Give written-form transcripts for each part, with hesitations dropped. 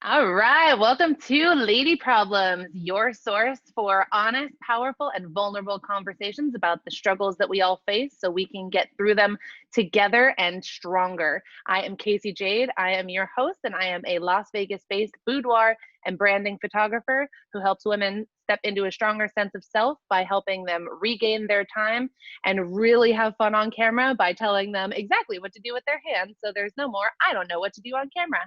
All right, welcome to Lady Problems, your source for honest, powerful, and vulnerable conversations about the struggles that we all face so we can get through them together and stronger. I am Casey Jade. I am your host, and I am a Las Vegas-based boudoir and branding photographer who helps women step into a stronger sense of self by helping them regain their time and really have fun on camera by telling them exactly what to do with their hands so there's no more, I don't know what to do on camera.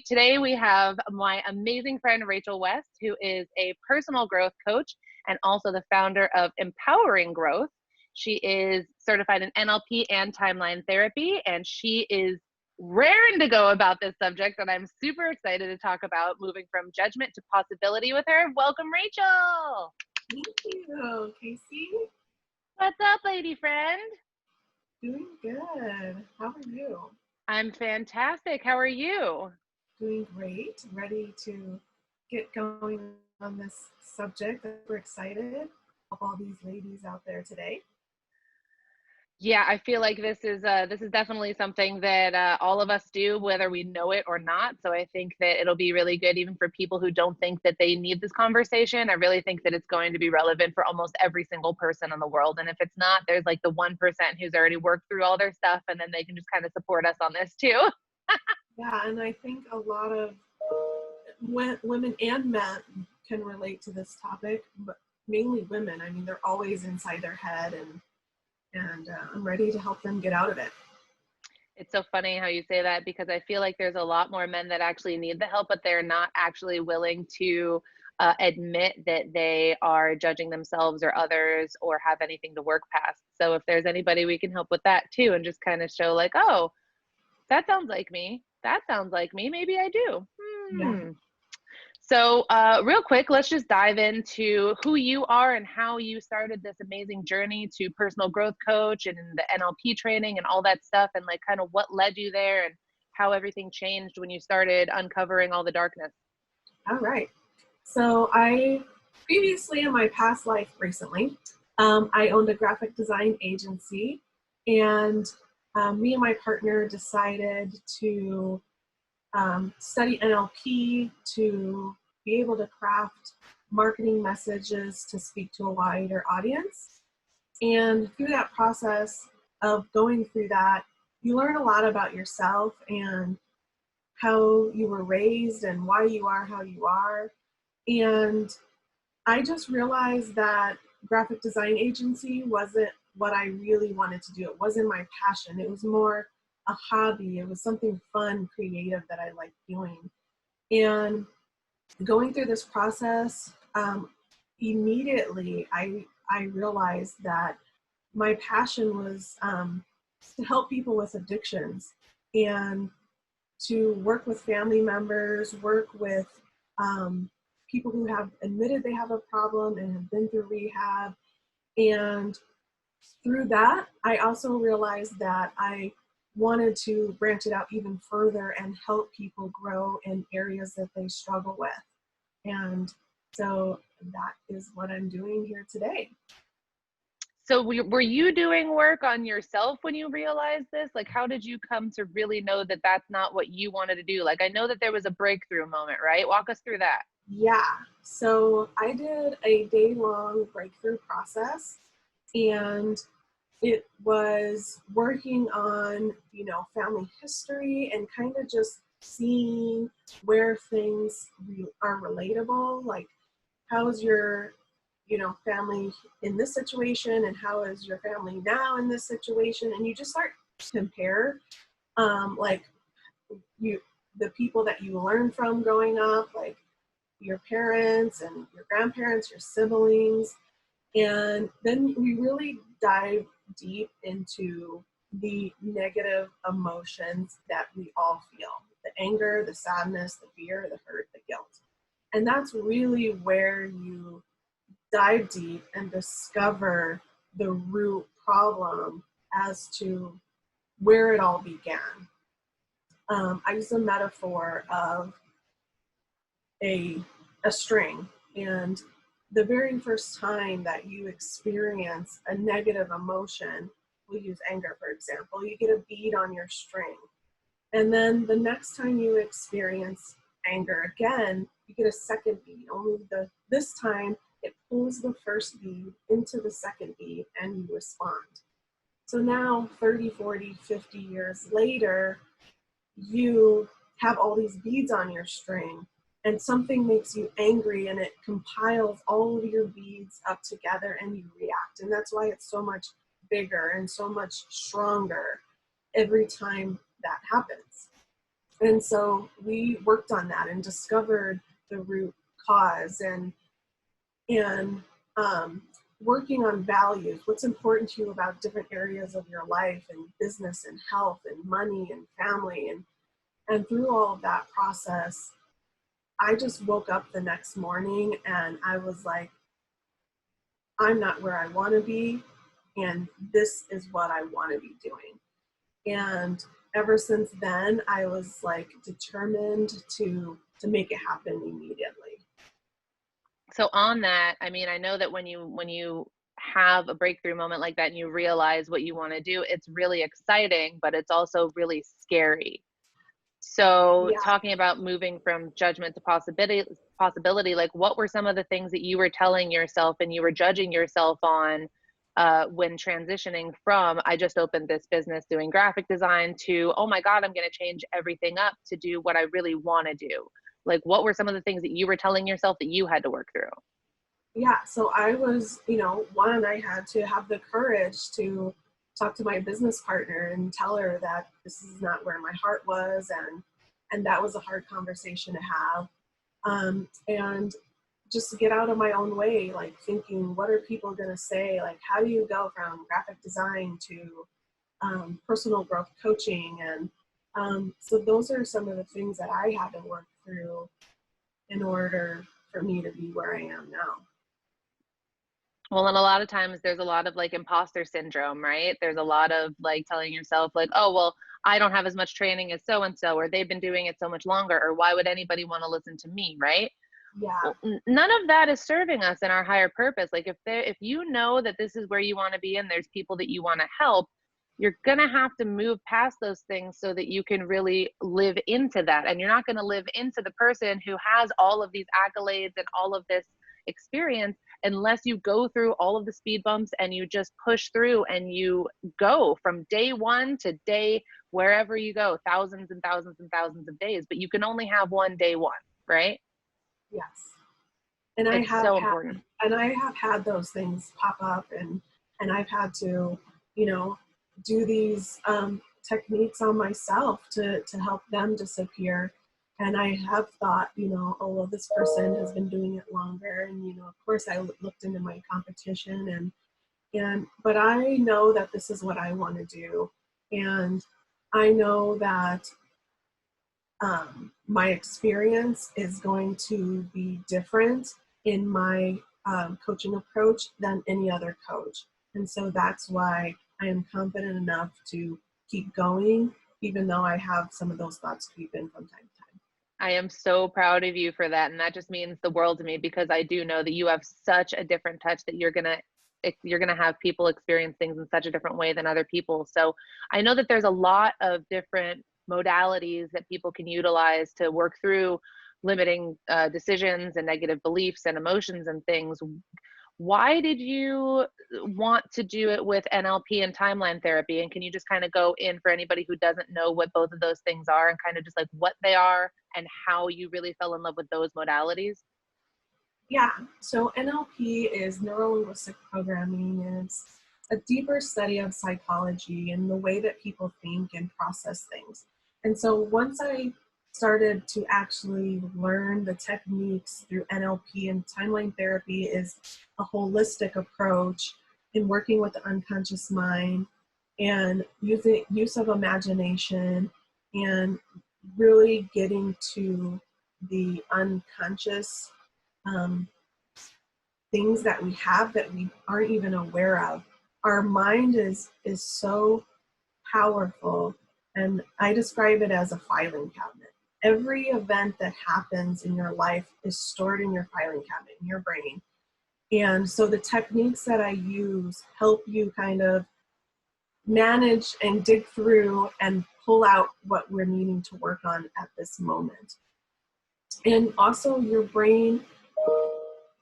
Today we have my amazing friend RachelWest, who is a personal growth coach and also the founder of Empowering Growth. She is certified in NLP and timeline therapy, and she is raring to go about this subject that I'm super excited to talk about, moving from judgment to possibility with her. Welcome, Rachel. Thank you, Casey. What's up, lady friend? Doing good. How are you? I'm fantastic. How are you? Doing great. Ready to get going on this subject. We're excited. All these ladies out there today. Yeah, I feel like this is definitely something that all of us do, whether we know it or not. So I think that it'll be really good even for people who don't think that they need this conversation. I really think that it's going to be relevant for almost every single person in the world. And if it's not, there's like the 1% who's already worked through all their stuff, and then they can just kind of support us on this too. Yeah, and I think a lot of women and men can relate to this topic, but mainly women. I mean, they're always inside their head, and I'm ready to help them get out of it. It's so funny how you say that, because I feel like there's a lot more men that actually need the help, but they're not actually willing to admit that they are judging themselves or others or have anything to work past. So if there's anybody we can help with that too, and just kind of show like, oh, that sounds like me. That sounds like me. Maybe I do. Yeah. So real quick, let's just dive into who you are and how you started this amazing journey to personal growth coach and the NLP training and all that stuff, and like kind of what led you there and how everything changed when you started uncovering all the darkness. All right. So I previously, in my past life recently, I owned a graphic design agency, and me and my partner decided to study NLP to be able to craft marketing messages to speak to a wider audience. And through that process of going through that, you learn a lot about yourself and how you were raised and why you are how you are. And I just realized that graphic design agency wasn't what I really wanted to do. It wasn't my passion. It was more a hobby. It was something fun, creative that I liked doing. And going through this process, immediately I realized that my passion was to help people with addictions and to work with family members, work with people who have admitted they have a problem and have been through rehab. And through that, I also realized that I wanted to branch it out even further and help people grow in areas that they struggle with. And so that is what I'm doing here today. So were you doing work on yourself when you realized this? Like, how did you come to really know that that's not what you wanted to do? Like, I know that there was a breakthrough moment, right? Walk us through that. Yeah, so I did a day-long breakthrough process, and it was working on, family history and kind of just seeing where things are relatable. Like, how is your, family in this situation, and how is your family now in this situation? And you just start to compare, like the people that you learn from growing up, like your parents and your grandparents, your siblings. And then we really dive deep into the negative emotions that we all feel: the anger, the sadness, the fear, the hurt, the guilt. And that's really where you dive deep and discover the root problem as to where it all began. I use a metaphor of a string, and the very first time that you experience a negative emotion, we'll use anger for example, you get a bead on your string. And then the next time you experience anger again, you get a second bead. Only this time it pulls the first bead into the second bead and you respond. So now 30, 40, 50 years later, you have all these beads on your string and something makes you angry and it compiles all of your beads up together and you react. And that's why it's so much bigger and so much stronger every time that happens. And so we worked on that and discovered the root cause and working on values, what's important to you about different areas of your life and business and health and money and family. And through all of that process, I just woke up the next morning and I was like, I'm not where I want to be, and this is what I want to be doing. And ever since then, I was like determined to make it happen immediately. So on that, I mean, I know that when you have a breakthrough moment like that and you realize what you want to do, it's really exciting, but it's also really scary. So Yeah. talking about moving from judgment to possibility, like what were some of the things that you were telling yourself and you were judging yourself on when transitioning from, I just opened this business doing graphic design, to, oh my God, I'm going to change everything up to do what I really want to do? Like, what were some of the things that you were telling yourself that you had to work through? Yeah, so I was, one, I had to have the courage to talk to my business partner and tell her that this is not where my heart was, and that was a hard conversation to have. And just to get out of my own way, like thinking, what are people going to say? Like, how do you go from graphic design to personal growth coaching? And so those are some of the things that I had to work through in order for me to be where I am now. Well, and a lot of times there's a lot of like imposter syndrome, right? There's a lot of like telling yourself like, oh, well, I don't have as much training as so and so, or they've been doing it so much longer, or why would anybody want to listen to me, right? Yeah. Well, none of that is serving us in our higher purpose. Like if you know that this is where you want to be and there's people that you want to help, you're going to have to move past those things so that you can really live into that. And you're not going to live into the person who has all of these accolades and all of this experience unless you go through all of the speed bumps and you just push through and you go from day one to day wherever you go, thousands and thousands and thousands of days, but you can only have one day one, right? Yes. And It's so important. I have had those things pop up, and I've had to, do these techniques on myself to help them disappear. And I have thought, oh, well, this person has been doing it longer. And, of course I looked into my competition but I know that this is what I want to do. And I know that my experience is going to be different in my coaching approach than any other coach. And so that's why I am confident enough to keep going, even though I have some of those thoughts creep in from time to time. I am so proud of you for that. And that just means the world to me, because I do know that you have such a different touch that you're going to have people experience things in such a different way than other people. So I know that there's a lot of different modalities that people can utilize to work through limiting decisions and negative beliefs and emotions and things. Why did you want to do it with NLP and timeline therapy? And can you just kind of go in for anybody who doesn't know what both of those things are, and kind of just like what they are and how you really fell in love with those modalities? Yeah, so NLP is neurolinguistic programming, and it's a deeper study of psychology and the way that people think and process things. And so once I started to actually learn the techniques through NLP, and timeline therapy is a holistic approach in working with the unconscious mind and use of imagination and really getting to the unconscious things that we have that we aren't even aware of. Our mind is so powerful, and I describe it as a filing cabinet. Every event that happens in your life is stored in your filing cabinet, in your brain. And so the techniques that I use help you kind of manage and dig through and pull out what we're needing to work on at this moment. And also your brain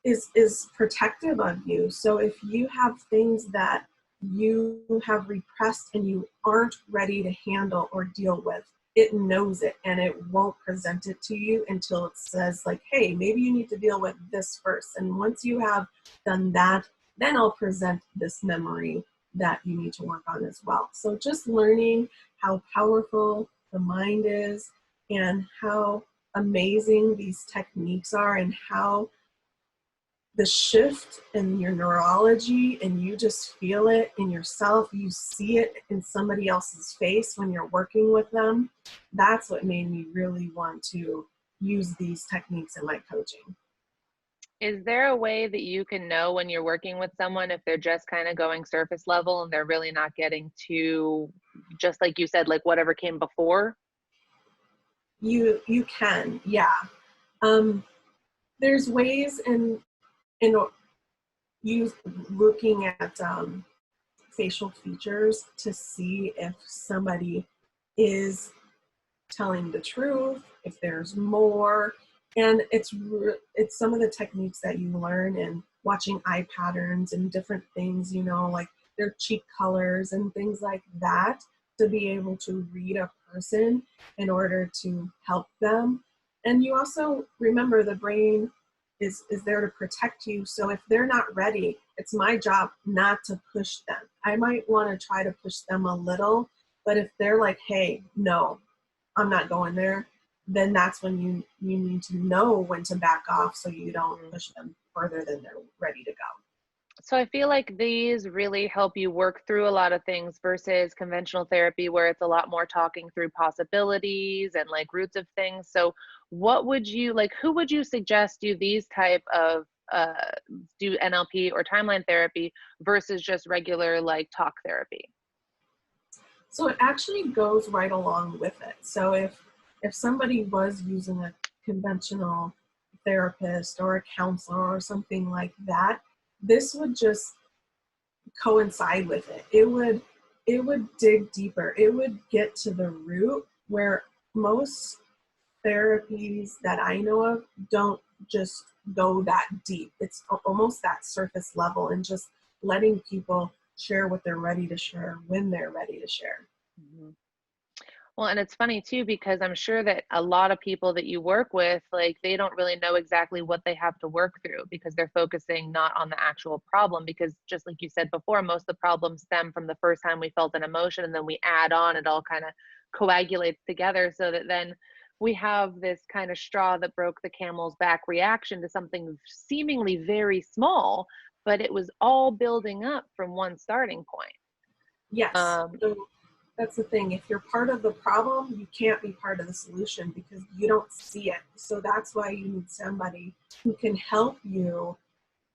is protective of you. So if you have things that you have repressed and you aren't ready to handle or deal with, it knows it and it won't present it to you until it says like, hey, maybe you need to deal with this first. And once you have done that, then I'll present this memory that you need to work on as well. So just learning how powerful the mind is and how amazing these techniques are and how the shift in your neurology, and you just feel it in yourself, you see it in somebody else's face when you're working with them. That's what made me really want to use these techniques in my coaching. Is there a way that you can know when you're working with someone if they're just kind of going surface level and they're really not getting to, just like you said, like whatever came before? You can, yeah. There's ways in you looking at facial features to see if somebody is telling the truth, if there's more. And it's some of the techniques that you learn in watching eye patterns and different things, you know, like their cheek colors and things like that, to be able to read a person in order to help them. And you also remember the brain is there to protect you. So if they're not ready, it's my job not to push them. I might want to try to push them a little, but if they're like, hey, no, I'm not going there, then that's when you need to know when to back off so you don't push them further than they're ready to go. So I feel like these really help you work through a lot of things versus conventional therapy where it's a lot more talking through possibilities and like roots of things. So what would you like, who would you suggest do these type of do NLP or timeline therapy versus just regular like talk therapy? So it actually goes right along with it. So if somebody was using a conventional therapist or a counselor or something like that, this would just coincide with it. It would dig deeper. It would get to the root, where most therapies that I know of don't just go that deep. It's almost that surface level and just letting people share what they're ready to share when they're ready to share. Mhm. Well, and it's funny too, because I'm sure that a lot of people that you work with, like they don't really know exactly what they have to work through because they're focusing not on the actual problem. Because just like you said before, most of the problems stem from the first time we felt an emotion and then we add on, it all kind of coagulates together so that then we have this kind of straw that broke the camel's back reaction to something seemingly very small, but it was all building up from one starting point. Yes. Um, So that's the thing. If you're part of the problem, you can't be part of the solution because you don't see it. So that's why you need somebody who can help you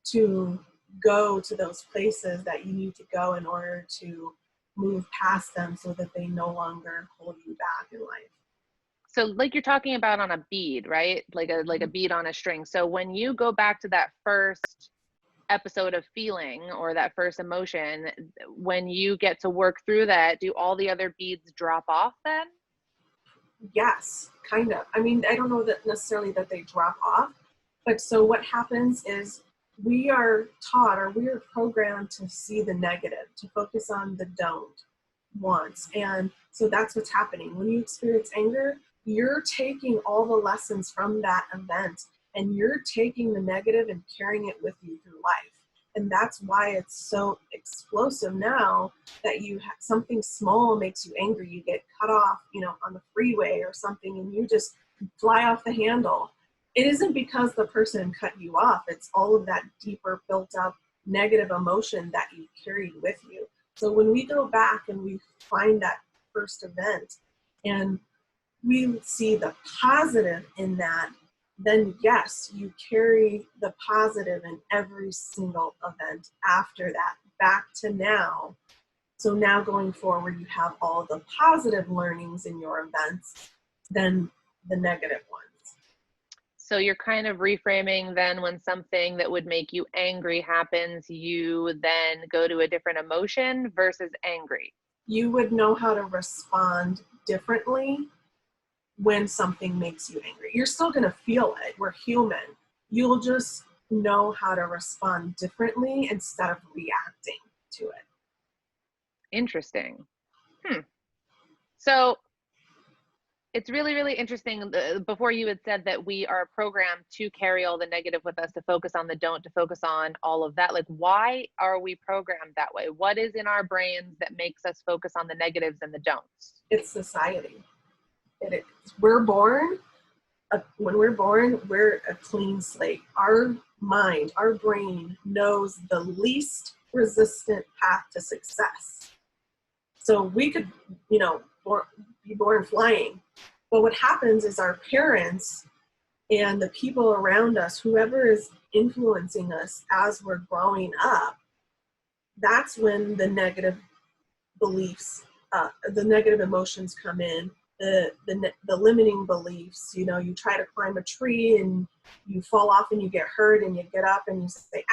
to go to those places that you need to go in order to move past them so that they no longer hold you back in life. So like you're talking about on a bead, right? Like a bead on a string. So when you go back to that first episode of feeling or that first emotion, when you get to work through that, do all the other beads drop off then? Yes, kind of. I mean, I don't know that necessarily that they drop off, but so what happens is we are taught or we are programmed to see the negative, to focus on the don't, wants. And so that's what's happening. When you experience anger, you're taking all the lessons from that event and you're taking the negative and carrying it with you through life. And that's why it's so explosive now that you have something small makes you angry. You get cut off, you know, on the freeway or something, and you just fly off the handle. It isn't because the person cut you off. It's all of that deeper built up negative emotion that you carried with you. So when we go back and we find that first event and we see the positive in that, then yes, you carry the positive in every single event after that back to now. So now going forward, you have all the positive learnings in your events than the negative ones. So you're kind of reframing then when something that would make you angry happens, you then go to a different emotion versus angry. You would know how to respond differently when something makes you angry. You're still going to feel it. We're human. You'll just know how to respond differently instead of reacting to it. Interesting. So it's really, really interesting. Before you had said that we are programmed to carry all the negative with us, to focus on the don't, to focus on all of that. Like, why are we programmed that way? What is in our brains that makes us focus on the negatives and the don'ts? It's society. We're born, when we're born, we're a clean slate. Our mind, our brain knows the least resistant path to success. So we could, be born flying. But what happens is our parents and the people around us, whoever is influencing us as we're growing up, that's when the negative beliefs, the negative emotions come in, the limiting beliefs. You try to climb a tree and you fall off and you get hurt, and you get up and you say,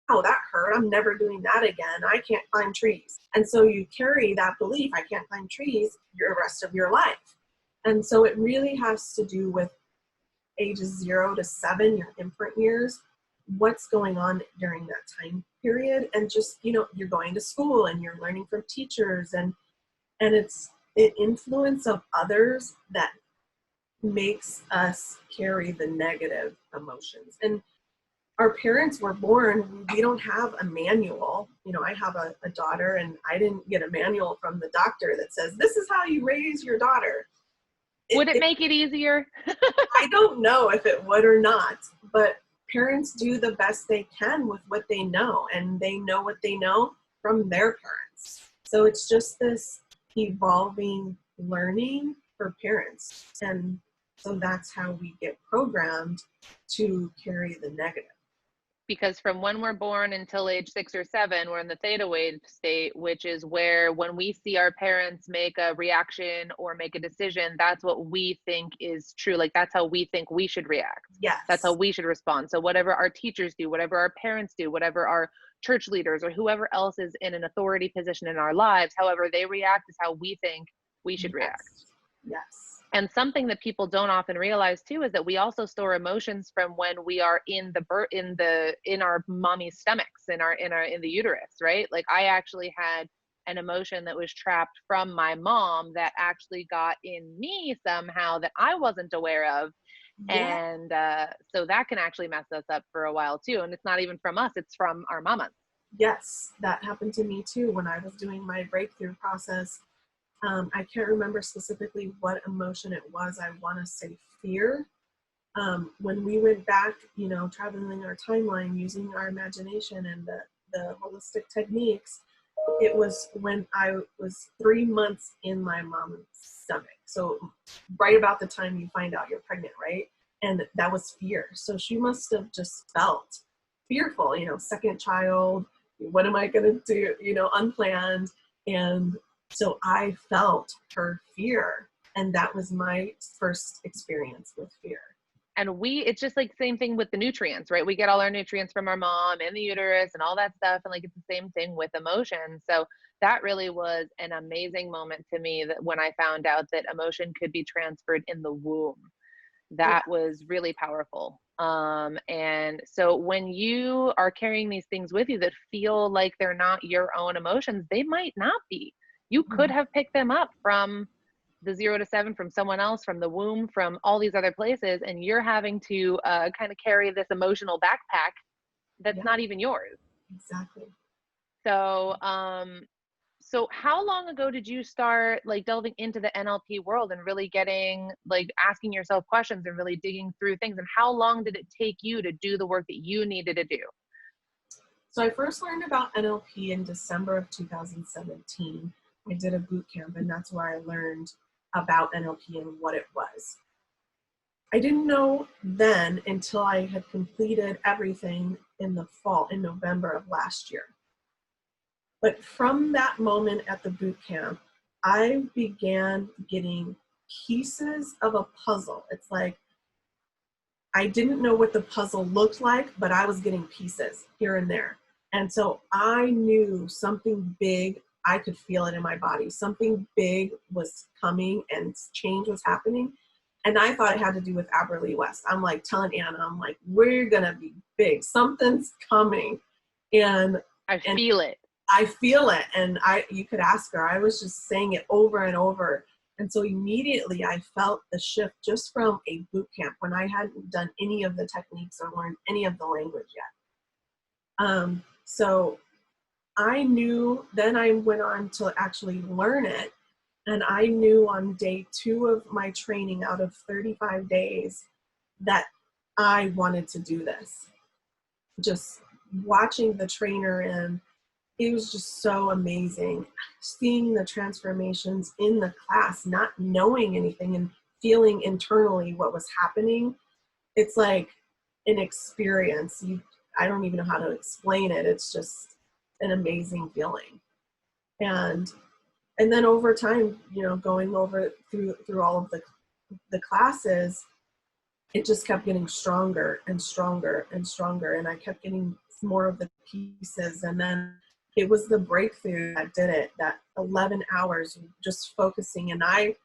ow, that hurt. I'm never doing that again. I can't climb trees. And so you carry that belief, I can't climb trees, the rest of your life. And so it really has to do with ages 0 to 7, your infant years, what's going on during that time period. And just, you're going to school and you're learning from teachers, and it's the influence of others that makes us carry the negative emotions. And our parents were born, we don't have a manual. I have a daughter, and I didn't get a manual from the doctor that says, this is how you raise your daughter. Would it make it easier? I don't know if it would or not, but parents do the best they can with what they know, and they know what they know from their parents. So it's just this evolving learning for parents. And so that's how we get programmed to carry the negative. Because from when we're born until age 6 or 7, we're in the theta wave state, which is where when we see our parents make a reaction or make a decision, that's what we think is true. Like, that's how we think we should react. Yes. That's how we should respond. So whatever our teachers do, whatever our parents do, whatever our church leaders or whoever else is in an authority position in our lives, however they react is how we think we should react. Yes. And something that people don't often realize too is that we also store emotions from when we are in our mommy's stomachs, in the uterus, right? Like, I actually had an emotion that was trapped from my mom that actually got in me somehow that I wasn't aware of. Yeah. And so that can actually mess us up for a while too. And it's not even from us, it's from our mamas. Yes, that happened to me too when I was doing my breakthrough process. I can't remember specifically what emotion it was. I want to say fear. When we went back, traveling our timeline using our imagination and the holistic techniques, it was when I was 3 months in my mom's stomach. So right about the time you find out you're pregnant, right? And that was fear. So she must have just felt fearful, second child, what am I going to do, unplanned. And so I felt her fear, and that was my first experience with fear. And it's just like same thing with the nutrients, right? We get all our nutrients from our mom and the uterus and all that stuff. And like, it's the same thing with emotion. So that really was an amazing moment to me, that when I found out that emotion could be transferred in the womb, that was really powerful. And so when you are carrying these things with you that feel like they're not your own emotions, they might not be. You could have picked them up from the 0 to 7, from someone else, from the womb, from all these other places, and you're having to kind of carry this emotional backpack that's not even yours. Exactly. So, so how long ago did you start like delving into the NLP world and really getting, like, asking yourself questions and really digging through things? And how long did it take you to do the work that you needed to do? So I first learned about NLP in December of 2017. I did a boot camp, and that's where I learned about NLP and what it was. I didn't know then until I had completed everything in the fall, in November of last year. But from that moment at the boot camp, I began getting pieces of a puzzle. It's like I didn't know what the puzzle looked like, but I was getting pieces here and there. And so I knew something big, I could feel it in my body. Something big was coming and change was happening. And I thought it had to do with RachelWest. I'm like telling Anna, I'm like, we're going to be big. Something's coming. And I feel it. I feel it. And you could ask her. I was just saying it over and over. And so immediately I felt the shift just from a boot camp when I hadn't done any of the techniques or learned any of the language yet. So I knew, then I went on to actually learn it. And I knew on day 2 of my training out of 35 days that I wanted to do this. Just watching the trainer, and it was just so amazing. Seeing the transformations in the class, not knowing anything and feeling internally what was happening. It's like an experience. I don't even know how to explain it. It's just an amazing feeling. And then over time, going over through all of the classes, it just kept getting stronger and stronger and stronger. And I kept getting more of the pieces. And then it was the breakthrough that did it, that 11 hours just focusing. And I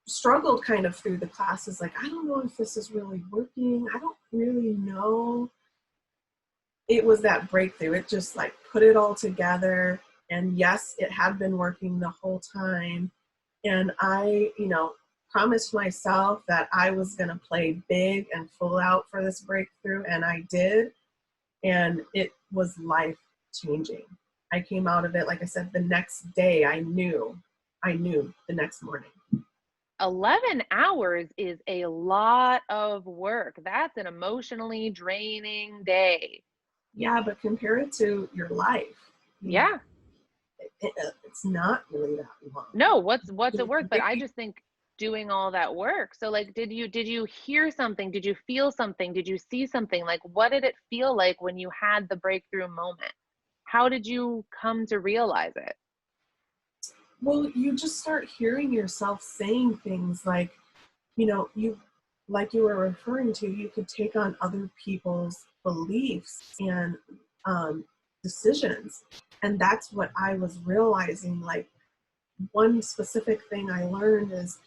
struggled kind of through the classes. Like, I don't know if this is really working. I don't really know. It was that breakthrough. It just like put it all together. And yes, it had been working the whole time. And I, promised myself that I was going to play big and full out for this breakthrough. And I did. And it was life changing. I came out of it, like I said, the next day. I knew the next morning. 11 hours is a lot of work. That's an emotionally draining day. Yeah, but compare it to your life. Yeah. It's not really that long. No, what's it worth? But I just think doing all that work. So like, did you hear something? Did you feel something? Did you see something? Like, what did it feel like when you had the breakthrough moment? How did you come to realize it? Well, you just start hearing yourself saying things like, like you were referring to, you could take on other people's beliefs and decisions. And that's what I was realizing. Like, one specific thing I learned is,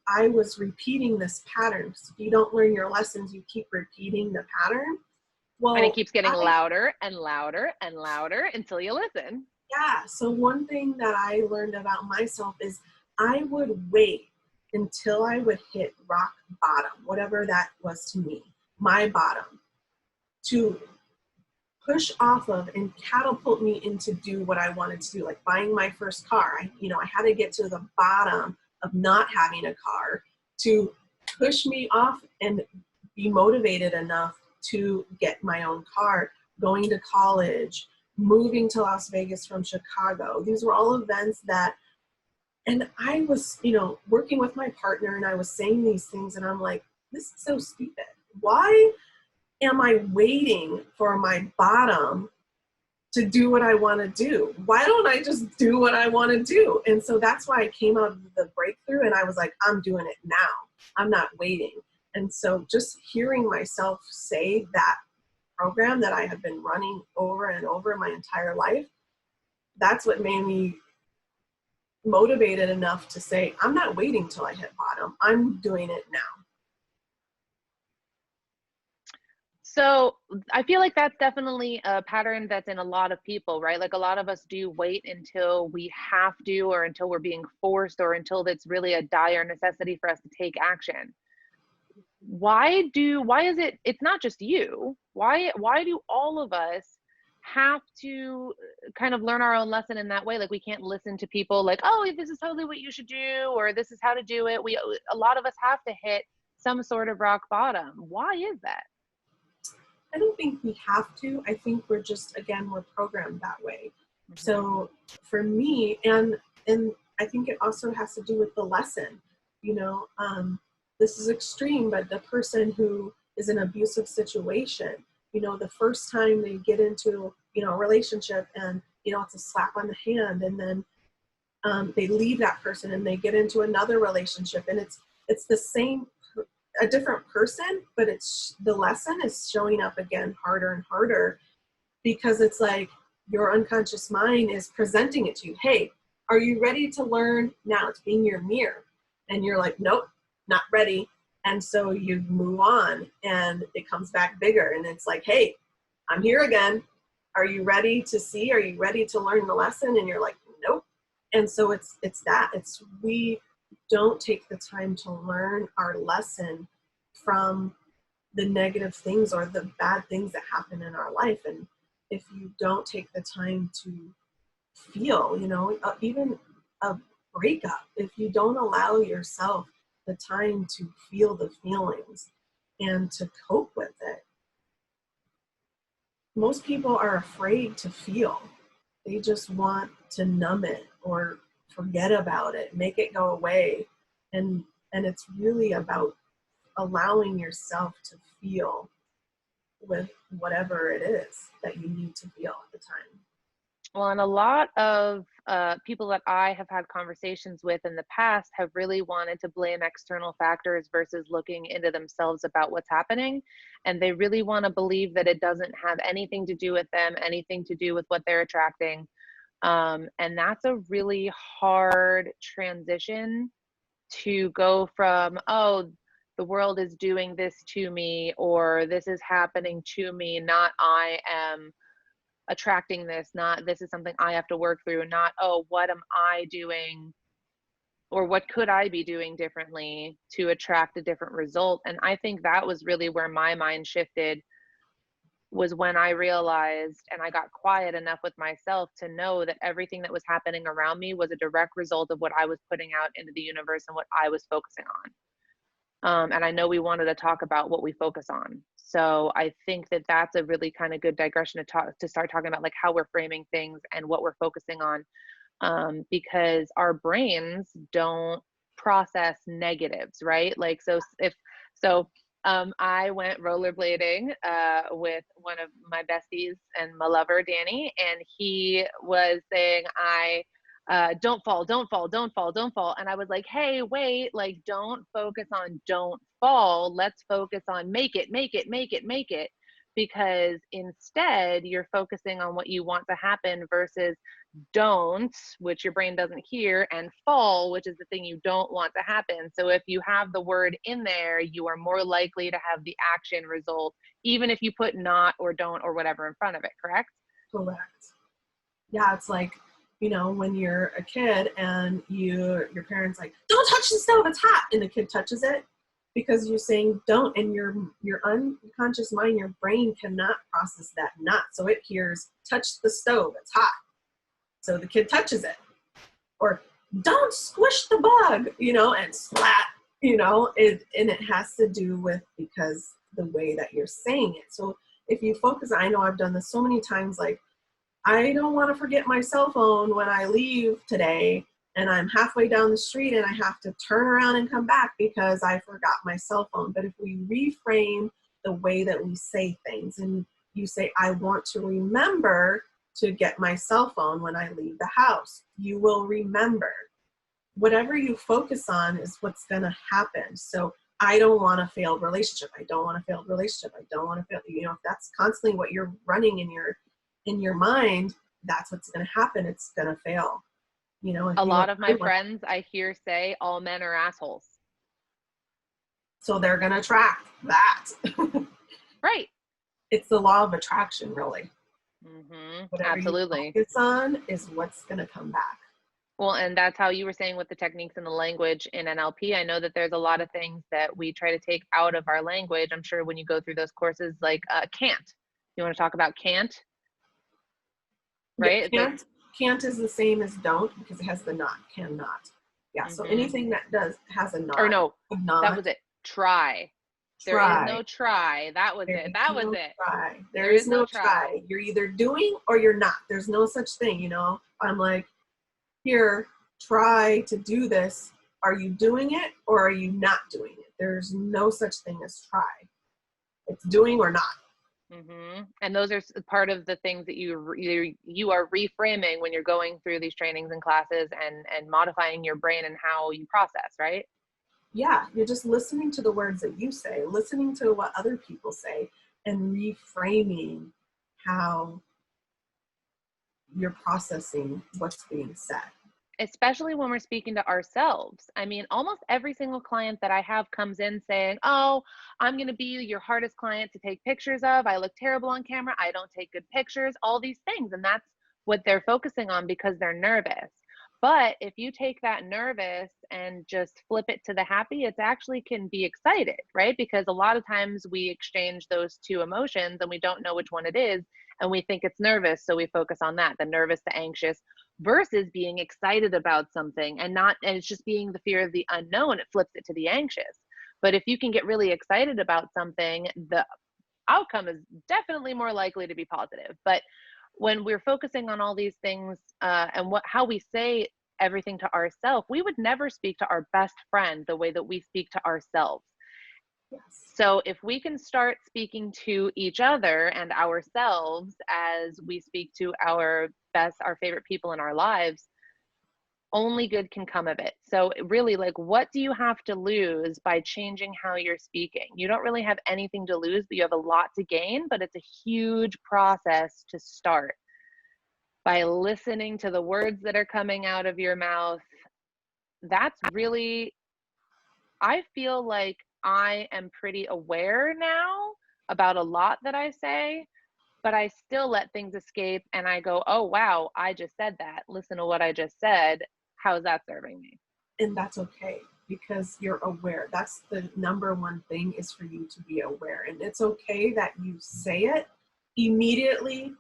I was repeating this pattern. So if you don't learn your lessons, you keep repeating the pattern. Well, and it keeps getting louder and louder and louder until you listen. Yeah. So one thing that I learned about myself is I would wait until I would hit rock bottom, whatever that was to me, my bottom, to push off of and catapult me into do what I wanted to do, like buying my first car. I had to get to the bottom of not having a car to push me off and be motivated enough to get my own car, going to college, moving to Las Vegas from Chicago. These were all events that, and I was, working with my partner, and I was saying these things, and I'm like, this is so stupid. Why am I waiting for my bottom to do what I want to do? Why don't I just do what I want to do? And so that's why I came out of the breakthrough, and I was like, I'm doing it now. I'm not waiting. And so just hearing myself say that program that I have been running over and over my entire life, that's what made me motivated enough to say, I'm not waiting till I hit bottom. I'm doing it now. So I feel like that's definitely a pattern that's in a lot of people, right? Like a lot of us do wait until we have to, or until we're being forced, or until it's really a dire necessity for us to take action. Why is it, it's not just you, why do all of us have to kind of learn our own lesson in that way? Like, we can't listen to people like, oh, this is totally what you should do, or this is how to do it. A lot of us have to hit some sort of rock bottom. Why is that? I don't think we have to. I think we're just, again, we're programmed that way. Mm-hmm. So for me, and I think it also has to do with the lesson, this is extreme, but the person who is in an abusive situation, the first time they get into, a relationship, and, it's a slap on the hand, and then they leave that person and they get into another relationship, and it's the same, a different person, but it's the lesson is showing up again harder and harder, because it's like your unconscious mind is presenting it to you. Hey, are you ready to learn? Now it's being your mirror. And you're like, nope, not ready. And so you move on and it comes back bigger. And it's like, hey, I'm here again. Are you ready to see? Are you ready to learn the lesson? And you're like, nope. And so it's we don't take the time to learn our lesson from the negative things or the bad things that happen in our life. And if you don't take the time to feel, even a breakup, if you don't allow yourself the time to feel the feelings and to cope with it, most people are afraid to feel. They just want to numb it or forget about it, make it go away. And it's really about allowing yourself to feel with whatever it is that you need to feel at the time. Well, and a lot of people that I have had conversations with in the past have really wanted to blame external factors versus looking into themselves about what's happening. And they really want to believe that it doesn't have anything to do with them, anything to do with what they're attracting. And that's a really hard transition to go from, oh, the world is doing this to me, or this is happening to me, not I am attracting this, not this is something I have to work through, not, oh, what am I doing or what could I be doing differently to attract a different result. And I think that was really where my mind shifted, was when I realized and I got quiet enough with myself to know that everything that was happening around me was a direct result of what I was putting out into the universe and what I was focusing on. And I know we wanted to talk about what we focus on. So I think that that's a really kind of good digression to start talking about like how we're framing things and what we're focusing on, because our brains don't process negatives, right? Like, I went rollerblading with one of my besties and my lover, Danny, and he was saying, don't fall, don't fall, don't fall, don't fall. And I was like, hey, wait, like, don't focus on don't fall. Let's focus on make it, make it, make it, make it. Because instead you're focusing on what you want to happen versus don't, which your brain doesn't hear, and fall, which is the thing you don't want to happen. So if you have the word in there, you are more likely to have the action result, even if you put not or don't or whatever in front of it, correct? Correct. Yeah, it's like, when you're a kid and your parents like, don't touch the stove, it's hot, and the kid touches it because you're saying don't, and your unconscious mind, your brain cannot process that not, so it hears touch the stove, it's hot, so the kid touches it. Or don't squish the bug, and splat, and it has to do with because the way that you're saying it. So if you focus, I know I've done this so many times, like, I don't want to forget my cell phone when I leave today, and I'm halfway down the street and I have to turn around and come back because I forgot my cell phone. But if we reframe the way that we say things, and you say, I want to remember to get my cell phone when I leave the house, you will remember. Whatever you focus on is what's going to happen. So I don't want a failed relationship. I don't want a failed relationship. I don't want to fail. If that's constantly what you're running in your mind, that's what's going to happen. It's going to fail. A lot of my friends I hear say all men are assholes. So they're going to attract that. Right. It's the law of attraction, really. Mm-hmm. Whatever Absolutely. you focus on is what's going to come back. Well, and that's how you were saying with the techniques and the language in NLP. I know that there's a lot of things that we try to take out of our language. I'm sure when you go through those courses, like can't. You want to talk about can't? Right? Yeah, can't is the same as don't because it has the not, cannot. Yeah, so anything that has a not. Or no, not, that was it. Try. There is no try. That was it. That was it. Try. There is no try. You're either doing or you're not. There's no such thing, I'm like, here, try to do this. Are you doing it or are you not doing it? There's no such thing as try. It's doing or not. Mm-hmm. And those are part of the things that you are reframing when you're going through these trainings and classes and modifying your brain and how you process, right? Yeah, you're just listening to the words that you say, listening to what other people say, and reframing how you're processing what's being said. especially when we're speaking to ourselves. I mean, almost every single client that I have comes in saying, "Oh, I'm going to be your hardest client to take pictures of. I look terrible on camera. I don't take good pictures," all these things. And that's what they're focusing on because they're nervous. But if you take that nervous and just flip it to the happy, it actually can be excited, right? Because a lot of times we exchange those two emotions and we don't know which one it is. And we think it's nervous. So we focus on that, the nervous, the anxious, versus being excited about something and not, and it's just being the fear of the unknown. It flips it to the anxious. But if you can get really excited about something, the outcome is definitely more likely to be positive. But when we're focusing on all these things and how we say everything to ourselves, we would never speak to our best friend the way that we speak to ourselves. Yes. So if we can start speaking to each other and ourselves as we speak to our favorite people in our lives, only good can come of it. So really, like, what do you have to lose by changing how you're speaking? You don't really have anything to lose, but you have a lot to gain, but it's a huge process to start by listening to the words that are coming out of your mouth. That's really, I feel like I am pretty aware now about a lot that I say, but I still let things escape and I go, "Oh, wow, I just said that. Listen to what I just said. How's that serving me?" And that's okay because you're aware. That's the number one thing, is for you to be aware. And it's okay that you say it immediately,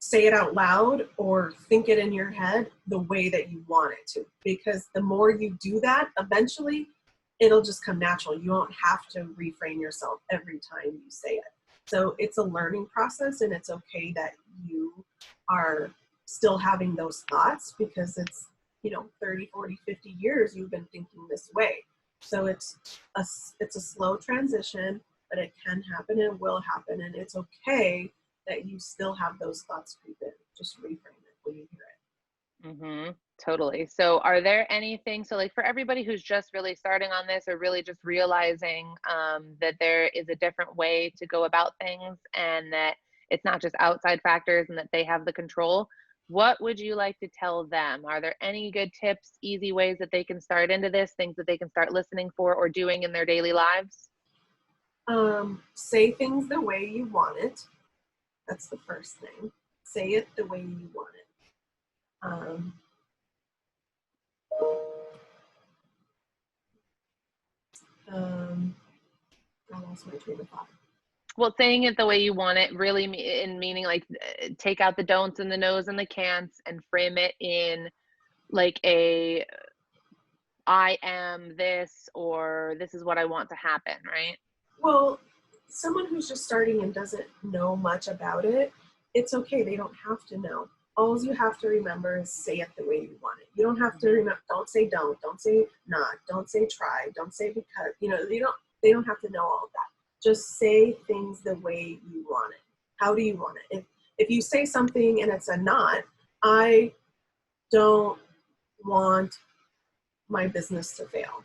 say it out loud, or think it in your head the way that you want it to. Because the more you do that, eventually it'll just come natural. You won't have to reframe yourself every time you say it. So it's a learning process, and it's okay that you are still having those thoughts, because it's, 30, 40, 50 years you've been thinking this way. So it's a slow transition, but it can happen and will happen. And it's okay that you still have those thoughts creep in. Just reframe it when you hear Totally. So are there anything, so like for everybody who's just really starting on this or really just realizing that there is a different way to go about things and that it's not just outside factors and that they have the control, what would you like to tell them? Are there any good tips, easy ways that they can start into this, things that they can start listening for or doing in their daily lives? it. Say things the way you want it. That's the first thing. Say it the way you want it. I lost my train of thought. Well, saying it the way you want it really in meaning like take out the don'ts and the no's and the can'ts and frame it in like a I am this or this is what I want to happen, right? Well, someone who's just starting and doesn't know much about it, it's okay. They don't have to know. All you have to remember is say it the way you want it. You don't have to remember. Don't say don't say not, don't say try, don't say because. They don't have to know all of that. Just say things the way you want it. How do you want it? If you say something and it's a not, I don't want my business to fail.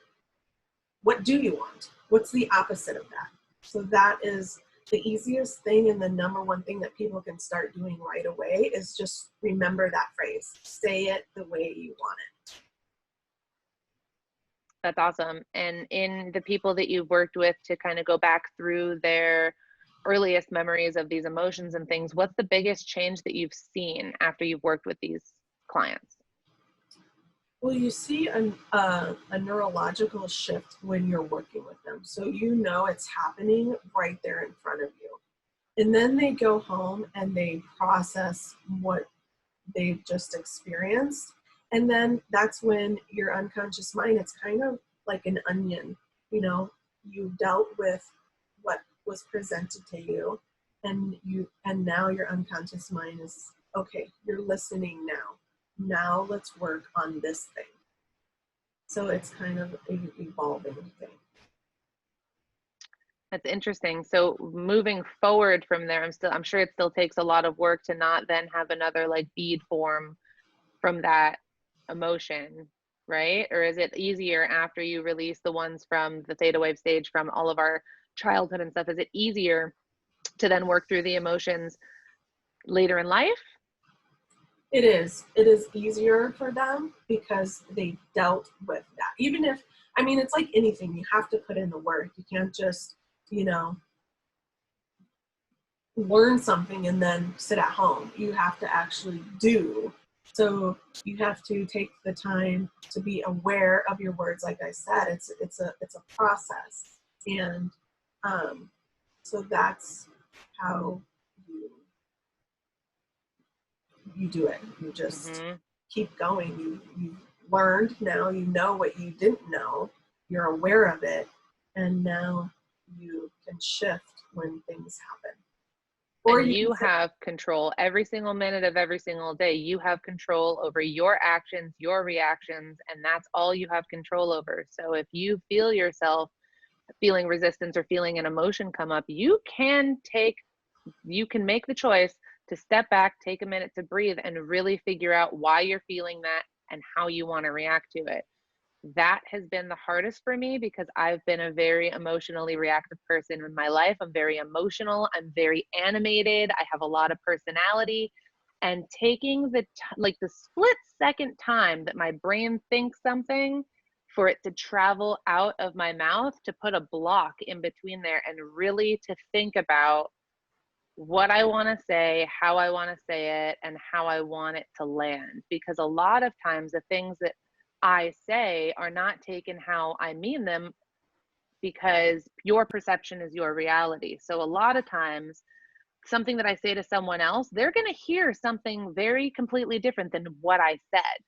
What do you want? What's the opposite of that? So that is the easiest thing, and the number one thing that people can start doing right away is just remember that phrase. Say it the way you want it. That's awesome. And in the people that you've worked with to kind of go back through their earliest memories of these emotions and things, what's the biggest change that you've seen after you've worked with these clients? Well, you see a neurological shift when you're working with them. So it's happening right there in front of you. And then they go home and they process what they've just experienced. And then that's when your unconscious mind, it's kind of like an onion. You dealt with what was presented to you, and now your unconscious mind is, okay, you're listening now. Now let's work on this thing. So it's kind of an evolving thing. That's interesting. So moving forward from there, I'm sure it still takes a lot of work to not then have another like bead form from that emotion, right? Or is it easier after you release the ones from the theta wave stage from all of our childhood and stuff? Is it easier to then work through the emotions later in life? It is. It is easier for them because they dealt with that. Even if, I mean, it's like anything, you have to put in the work. You can't just, you know, learn something and then sit at home. You have to actually do. So you have to take the time to be aware of your words. Like I said, it's a process, and so that's how you do it. You just keep going. You learned, now you know what you didn't know. You're aware of it, and now you can shift when things happen. Or And you you can have control every single minute of every single day. You have control over your actions, your reactions, and that's all you have control over. So if you feel yourself feeling resistance or feeling an emotion come up, you can make the choice to step back, take a minute to breathe, and really figure out why you're feeling that and how you want to react to it. That has been the hardest for me because I've been a very emotionally reactive person in my life. I'm very emotional. I'm very animated. I have a lot of personality. And taking the split second time that my brain thinks something, for it to travel out of my mouth, to put a block in between there and really to think about what I want to say, how I want to say it, and how I want it to land. Because a lot of times the things that I say are not taken how I mean them, because your perception is your reality. So a lot of times something that I say to someone else, they're going to hear something very completely different than what I said.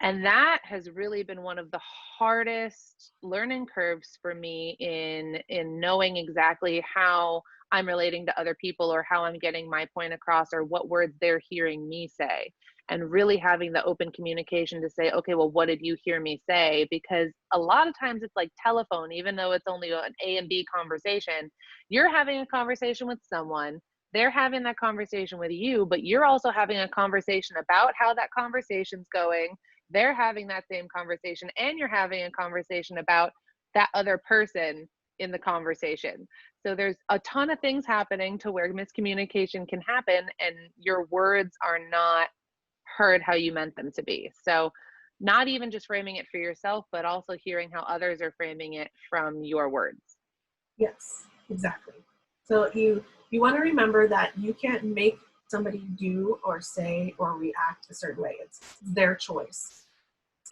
And that has really been one of the hardest learning curves for me in knowing exactly how I'm relating to other people, or how I'm getting my point across, or what words they're hearing me say. And really having the open communication to say, okay, well, what did you hear me say? Because a lot of times it's like telephone, even though it's only an A and B conversation, you're having a conversation with someone, they're having that conversation with you, but you're also having a conversation about how that conversation's going. They're having that same conversation, and you're having a conversation about that other person in the conversation. So there's a ton of things happening to where miscommunication can happen, and your words are not heard how you meant them to be. So not even just framing it for yourself, but also hearing how others are framing it from your words. Yes, exactly. So you want to remember that you can't make somebody do or say or react a certain way. It's their choice.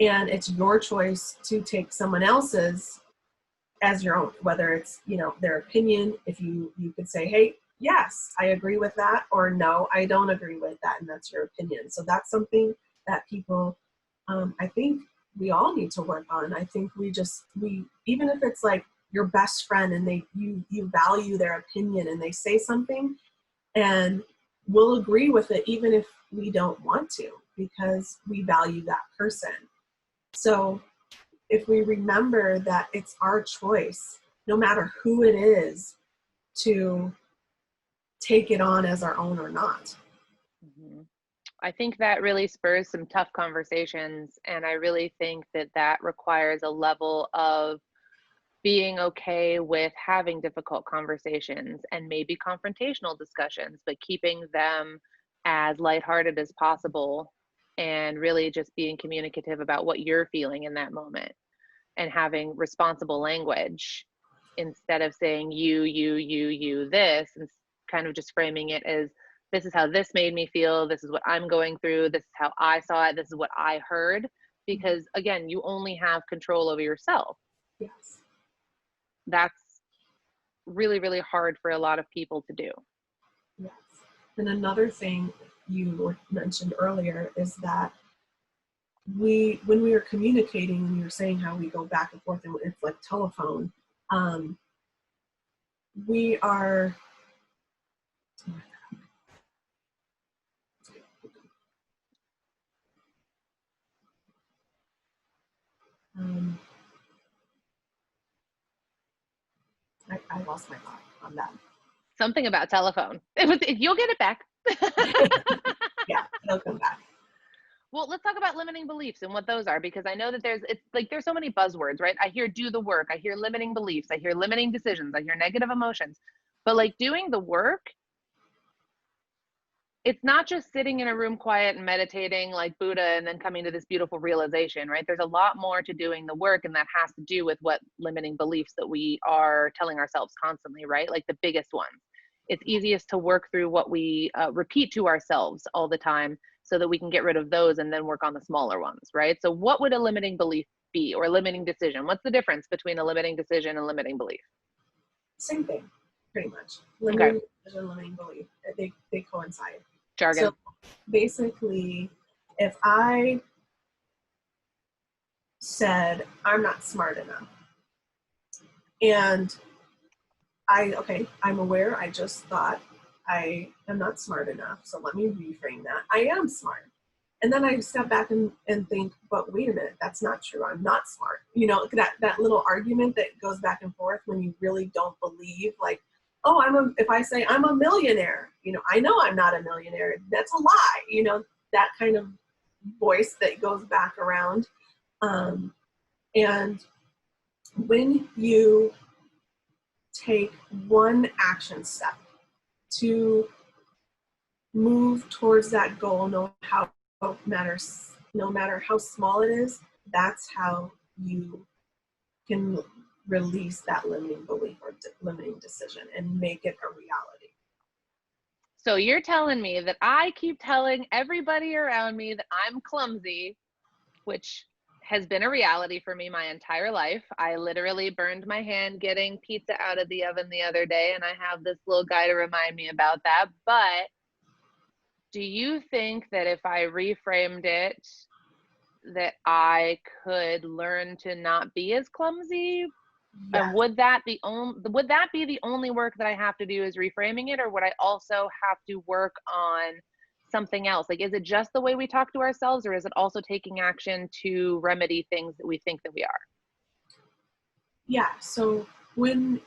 And it's your choice to take someone else's as your own, whether it's, you know, their opinion. If you could say, hey, yes, I agree with that, or no, I don't agree with that, and that's your opinion. So that's something that people, I think we all need to work on. I think we even if it's like your best friend and you value their opinion and they say something, and we'll agree with it even if we don't want to, because we value that person. So if we remember that it's our choice, no matter who it is, to take it on as our own or not. Mm-hmm. I think that really spurs some tough conversations. And I really think that that requires a level of being okay with having difficult conversations and maybe confrontational discussions, but keeping them as lighthearted as possible, and really just being communicative about what you're feeling in that moment, and having responsible language instead of saying you this, and kind of just framing it as, this is how this made me feel, this is what I'm going through, this is how I saw it, this is what I heard. Because again, you only have control over yourself. Yes. That's really, really hard for a lot of people to do. Yes. And another thing you mentioned earlier is that when we are communicating, and you're saying how we go back and forth and it's like telephone, we are I lost my thought on that. Something about telephone. You'll get it back. Yeah, it'll come back. Well, let's talk about limiting beliefs and what those are, because I know that there's so many buzzwords, right? I hear do the work, I hear limiting beliefs, I hear limiting decisions, I hear negative emotions. But like doing the work, it's not just sitting in a room quiet and meditating like Buddha and then coming to this beautiful realization, right? There's a lot more to doing the work, and that has to do with what limiting beliefs that we are telling ourselves constantly, right? Like the biggest ones. It's easiest to work through what we repeat to ourselves all the time so that we can get rid of those and then work on the smaller ones, right? So what would a limiting belief be, or a limiting decision? What's the difference between a limiting decision and limiting belief? Same thing, pretty much. Okay. Limiting decision, limiting belief, they coincide. Jargon. So basically, if I said, I'm not smart enough, and I'm aware, I just thought I am not smart enough, so let me reframe that. I am smart. And then I step back and think, but wait a minute, that's not true. I'm not smart. You know, that little argument that goes back and forth when you really don't believe, like, oh, if I say I'm a millionaire, you know I'm not a millionaire. That's a lie. You know, that kind of voice that goes back around. And when you take one action step to move towards that goal, no matter how small it is, that's how you can release that limiting belief or limiting decision and make it a reality. So you're telling me that I keep telling everybody around me that I'm clumsy, which has been a reality for me my entire life. I literally burned my hand getting pizza out of the oven the other day, and I have this little guy to remind me about that. But do you think that if I reframed it, that I could learn to not be as clumsy? Yes. And would that be the only work that I have to do is reframing it, or would I also have to work on something else? Like, is it just the way we talk to ourselves, or is it also taking action to remedy things that we think that we are? Yeah. So when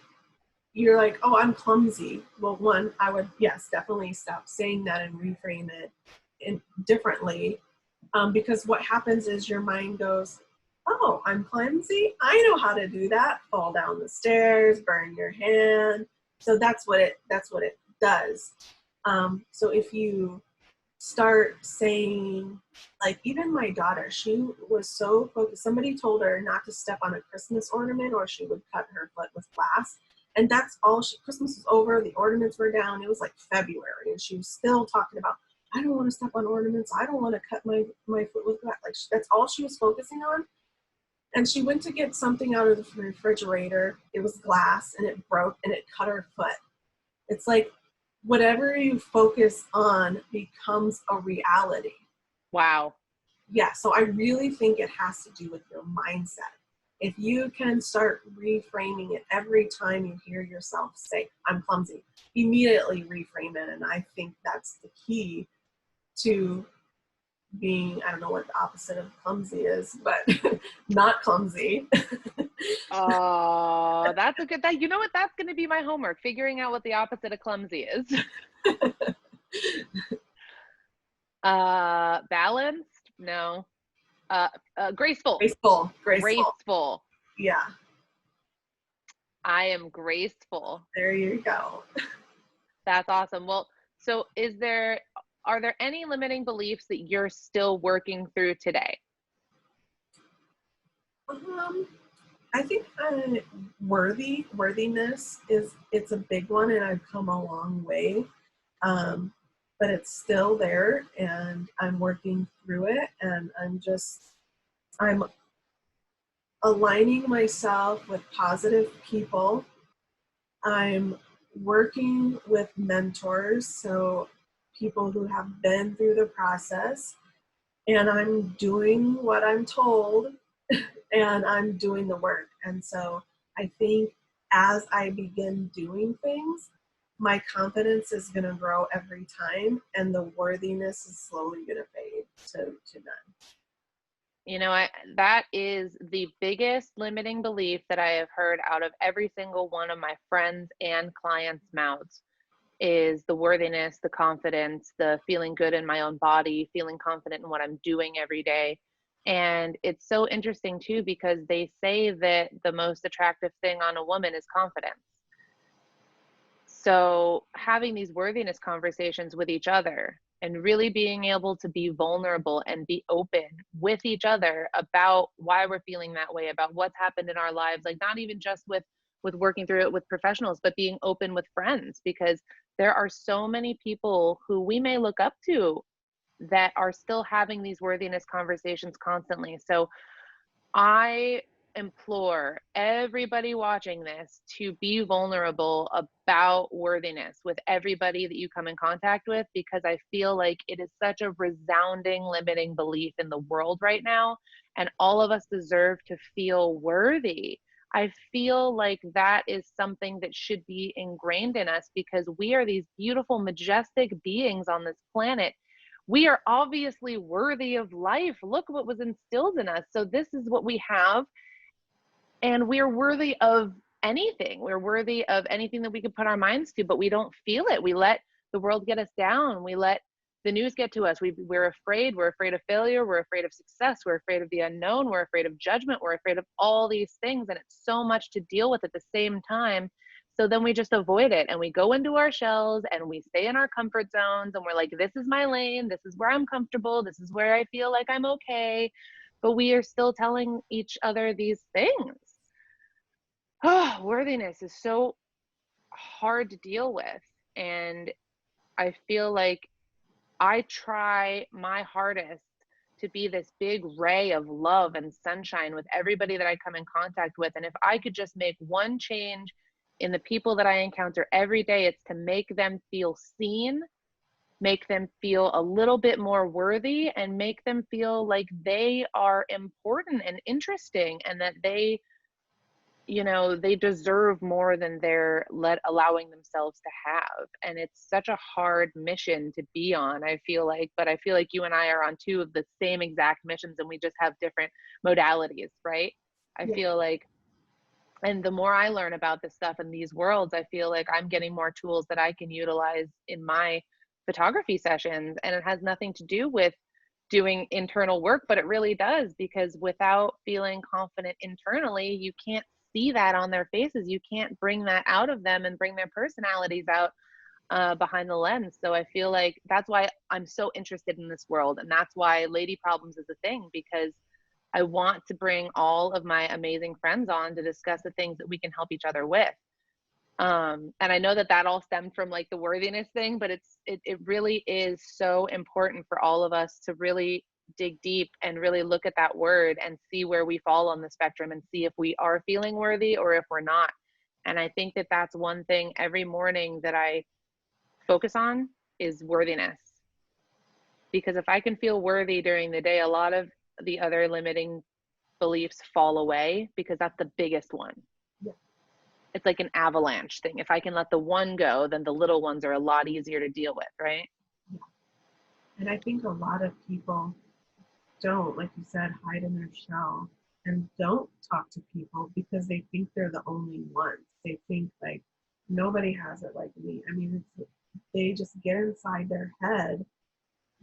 you're like, oh, I'm clumsy. Well, one, I would, yes, definitely stop saying that and reframe it differently. Because what happens is your mind goes, oh, I'm clumsy. I know how to do that. Fall down the stairs, burn your hand. So that's what it does. So if you start saying, like, even my daughter, she was so focused. Somebody told her not to step on a Christmas ornament or she would cut her foot with glass. And that's all Christmas was over. The ornaments were down. It was like February. And she was still talking about, I don't want to step on ornaments. I don't want to cut my foot with glass. Like, that's all she was focusing on. And she went to get something out of the refrigerator. It was glass and it broke and it cut her foot. It's like, whatever you focus on becomes a reality. Wow. Yeah, so I really think it has to do with your mindset. If you can start reframing it every time you hear yourself say, I'm clumsy, immediately reframe it. And I think that's the key to being, I don't know what the opposite of clumsy is, but not clumsy. Oh, that's a good, you know what? That's going to be my homework, figuring out what the opposite of clumsy is. Balanced? No. Graceful. Graceful. Yeah. I am graceful. There you go. That's awesome. Well, so are there any limiting beliefs that you're still working through today? I think worthiness it's a big one, and I've come a long way. But it's still there, and I'm working through it, and I'm aligning myself with positive people. I'm working with mentors, so people who have been through the process, and I'm doing what I'm told and I'm doing the work. And so I think as I begin doing things, my confidence is going to grow every time, and the worthiness is slowly going to fade to none. You know, that is the biggest limiting belief that I have heard out of every single one of my friends and clients' mouths is the worthiness, the confidence, the feeling good in my own body, feeling confident in what I'm doing every day. And it's so interesting too, because they say that the most attractive thing on a woman is confidence. So having these worthiness conversations with each other, and really being able to be vulnerable and be open with each other about why we're feeling that way, about what's happened in our lives, like not even just with working through it with professionals, but being open with friends, because there are so many people who we may look up to that are still having these worthiness conversations constantly. So I implore everybody watching this to be vulnerable about worthiness with everybody that you come in contact with, because I feel like it is such a resounding limiting belief in the world right now, and all of us deserve to feel worthy. I feel like that is something that should be ingrained in us, because we are these beautiful, majestic beings on this planet. We are obviously worthy of life. Look what was instilled in us. So this is what we have, and we're worthy of anything. We're worthy of anything that we could put our minds to, but we don't feel it. We let the world get us down. We let the news get to us. We're afraid. We're afraid of failure. We're afraid of success. We're afraid of the unknown. We're afraid of judgment. We're afraid of all these things. And it's so much to deal with at the same time. So then we just avoid it, and we go into our shells, and we stay in our comfort zones, and we're like, this is my lane. This is where I'm comfortable. This is where I feel like I'm okay. But we are still telling each other these things. Oh, worthiness is so hard to deal with. And I feel like I try my hardest to be this big ray of love and sunshine with everybody that I come in contact with. And if I could just make one change in the people that I encounter every day, it's to make them feel seen, make them feel a little bit more worthy, and make them feel like they are important and interesting, and that they deserve more than they're allowing themselves to have. And it's such a hard mission to be on, I feel like, but I feel like you and I are on two of the same exact missions, and we just have different modalities, right? I Yeah. feel like, and the more I learn about this stuff in these worlds, I feel like I'm getting more tools that I can utilize in my photography sessions. And it has nothing to do with doing internal work, but it really does, because without feeling confident internally, you can't see that on their faces. You can't bring that out of them and bring their personalities out behind the lens. So I feel like that's why I'm so interested in this world. And that's why Lady Problems is a thing, because I want to bring all of my amazing friends on to discuss the things that we can help each other with. And I know that all stemmed from like the worthiness thing, but it really is so important for all of us to really dig deep and really look at that word and see where we fall on the spectrum, and see if we are feeling worthy or if we're not. And I think that that's one thing every morning that I focus on is worthiness. Because if I can feel worthy during the day, a lot of the other limiting beliefs fall away, because that's the biggest one. Yeah. It's like an avalanche thing. If I can let the one go, then the little ones are a lot easier to deal with, right? Yeah. And I think a lot of people don't, like you said, hide in their shell and don't talk to people because they think they're the only ones. They think like nobody has it like me. I mean, they just get inside their head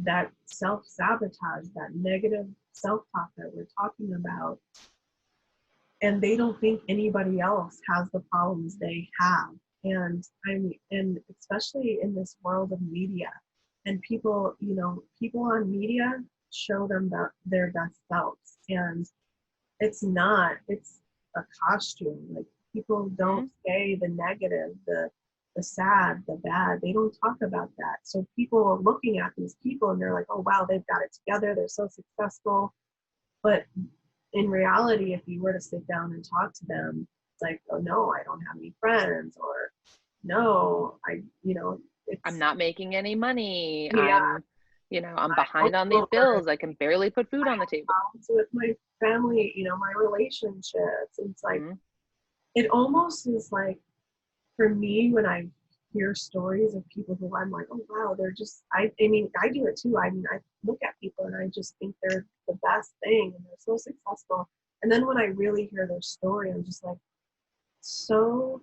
that self-sabotage, that negative self-talk that we're talking about, and they don't think anybody else has the problems they have. And especially in this world of media, and people, people on media show them that their best selves, and it's a costume. Like, people don't say the negative, the sad, the bad. They don't talk about that. So people are looking at these people and they're like, oh wow, they've got it together, they're so successful. But in reality, if you were to sit down and talk to them, it's like, oh no, I don't have any friends, or no, I'm not making any money. Yeah. I'm behind on these bills. I can barely put food on the table. With my family, my relationships. It's like, it almost is like, for me, when I hear stories of people who I'm like, oh wow, they're just, I mean, I do it too. I mean, I look at people and I just think they're the best thing and they're so successful. And then when I really hear their story, I'm just like so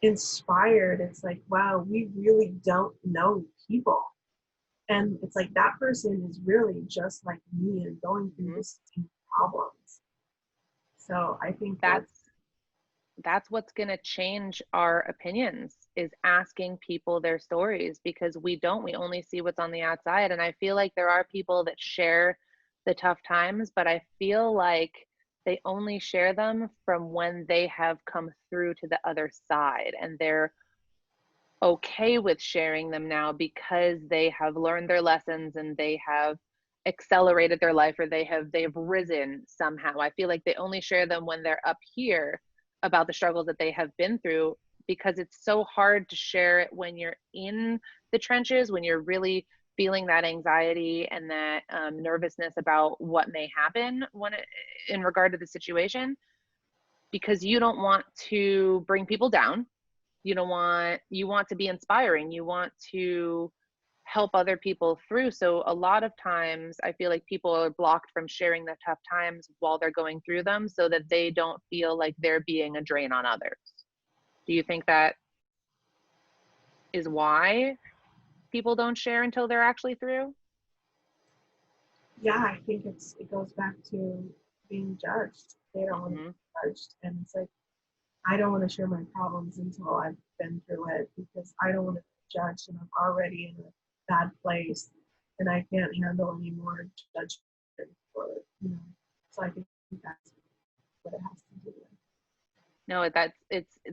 inspired. It's like, wow, we really don't know people. And it's like, that person is really just like me and going through the same problems. So I think That's what's going to change our opinions, is asking people their stories, because we only see what's on the outside. And I feel like there are people that share the tough times, but I feel like they only share them from when they have come through to the other side, and they're okay with sharing them now because they have learned their lessons and they have accelerated their life, or they've risen somehow. I feel like they only share them when they're up here about the struggles that they have been through, because it's so hard to share it when you're in the trenches, when you're really feeling that anxiety and that nervousness about what may happen in regard to the situation, because you don't want to bring people down. You want to be inspiring. You want to help other people through. So a lot of times I feel like people are blocked from sharing the tough times while they're going through them, so that they don't feel like they're being a drain on others. Do you think that is why people don't share until they're actually through? Yeah, I think it goes back to being judged. They don't want to be judged, and it's like, I don't want to share my problems until I've been through it, because I don't want to be judged, and I'm already in a bad place, and I can't handle any more judgment for it, you know. So I think that's what it has to do with. No,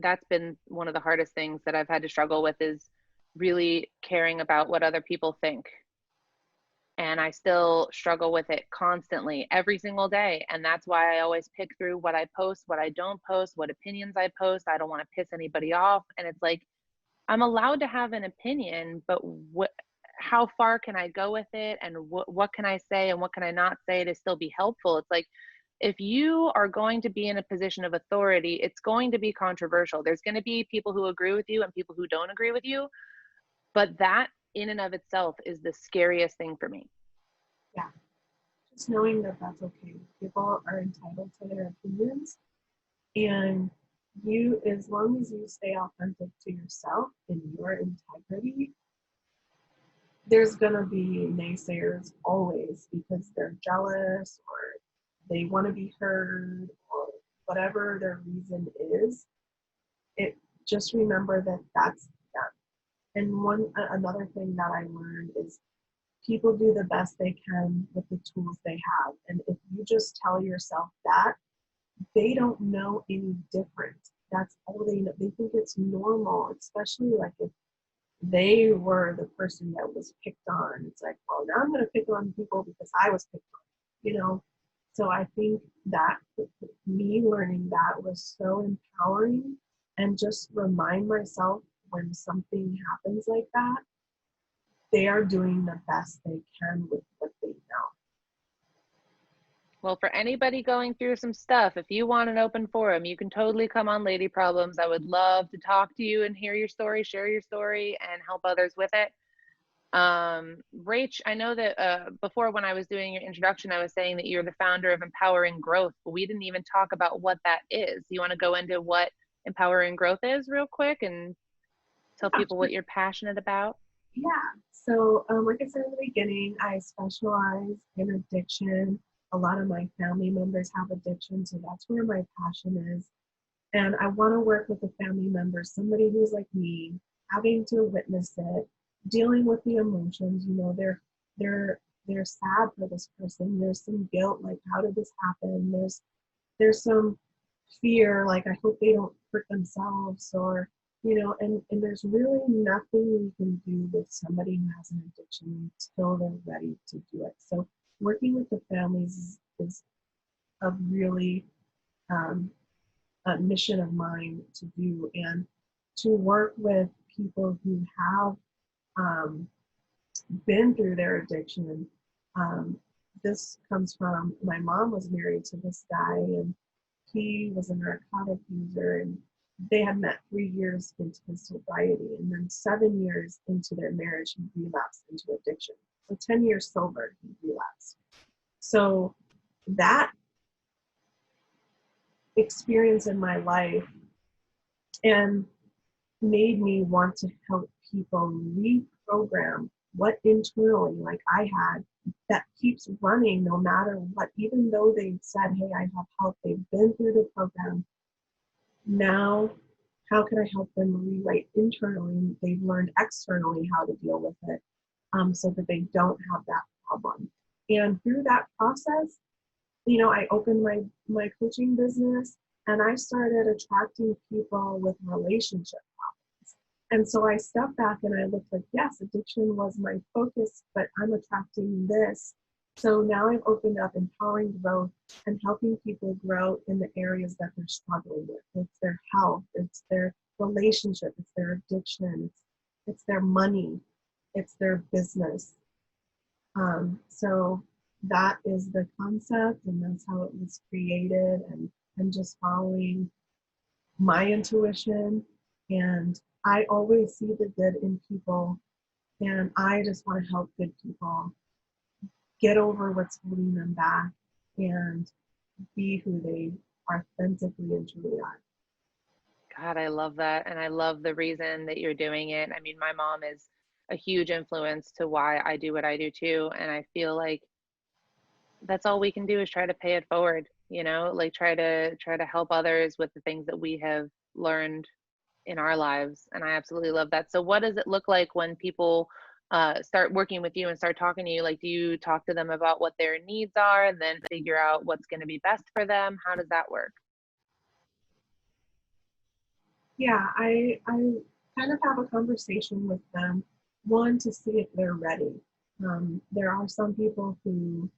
that's been one of the hardest things that I've had to struggle with, is really caring about what other people think. And I still struggle with it constantly, every single day. And that's why I always pick through what I post, what I don't post, what opinions I post. I don't want to piss anybody off. And it's like, I'm allowed to have an opinion, but how far can I go with it? And what can I say and what can I not say to still be helpful? It's like, if you are going to be in a position of authority, it's going to be controversial. There's going to be people who agree with you and people who don't agree with you. But that in and of itself is the scariest thing for me. Yeah, just knowing that that's okay. People are entitled to their opinions, and you, as long as you stay authentic to yourself and your integrity, there's gonna be naysayers always, because they're jealous or they want to be heard, or whatever their reason is. It just remember that that's them. And another thing that I learned is, people do the best they can with the tools they have. And if you just tell yourself that, they don't know any different. That's all they know. They think it's normal, especially like if they were the person that was picked on. It's like, well, now I'm going to pick on people because I was picked on, you know? So I think that me learning that was so empowering, and just remind myself when something happens like that, they are doing the best they can with what they know. Well, for anybody going through some stuff, if you want an open forum, you can totally come on Lady Problems. I would love to talk to you and hear your story, share your story, and help others with it. Rach, I know that before, when I was doing your introduction, I was saying that you're the founder of Empowering Growth, but we didn't even talk about what that is. You want to go into what Empowering Growth is real quick and tell people what you're passionate about? Yeah. So, like I said in the beginning, I specialize in addiction. A lot of my family members have addiction, so that's where my passion is. And I want to work with a family member, somebody who's like me, having to witness it, dealing with the emotions. You know, they're sad for this person. There's some guilt, like, how did this happen? There's some fear, like, I hope they don't hurt themselves, or, you know, and there's really nothing we can do with somebody who has an addiction until they're ready to do it. So working with the families is a really a mission of mine to do, and to work with people who have been through their addiction. This comes from, my mom was married to this guy, and he was a narcotic user, and they had met 3 years into his sobriety, and then 7 years into their marriage, he relapsed into addiction. So 10 years sober, he relapsed. So that experience in my life and made me want to help people reprogram what internally, like I had, that keeps running no matter what. Even though they said, hey, I have help, they've been through the program, now how can I help them rewrite internally? They've learned externally how to deal with it, so that they don't have that problem. And through that process, I opened my coaching business, and I started attracting people with relationship problems. And so I stepped back and I looked like, yes, addiction was my focus, but I'm attracting this. So now I've opened up empowering growth and helping people grow in the areas that they're struggling with. It's their health, it's their relationship, it's their addiction, it's their money, it's their business. So that is the concept, and that's how it was created. And I'm just following my intuition, and I always see the good in people, and I just want to help good people get over what's holding them back and be who they authentically and truly are. God, I love that. And I love the reason that you're doing it. I mean, my mom is a huge influence to why I do what I do too. And I feel like that's all we can do is try to pay it forward, like try to help others with the things that we have learned in our lives. And I absolutely love that. So what does it look like when people start working with you and start talking to you? Like, do you talk to them about what their needs are and then figure out what's going to be best for them? How does that work? Yeah, I kind of have a conversation with them, one, to see if they're ready. There are some people who